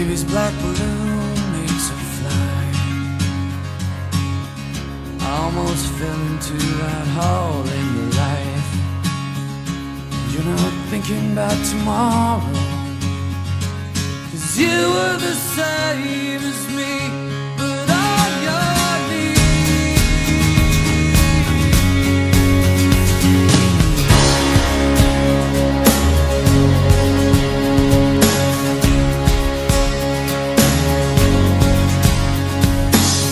baby's black balloon makes her fly. I almost fell into that hole in your life. You're not thinking about tomorrow, 'cause you were the same as me, but on your knees.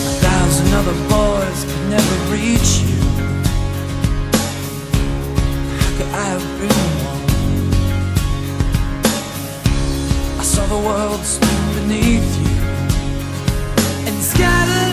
A thousand other boys could never reach you. How could I have been one? I saw the world spin beneath you and scattered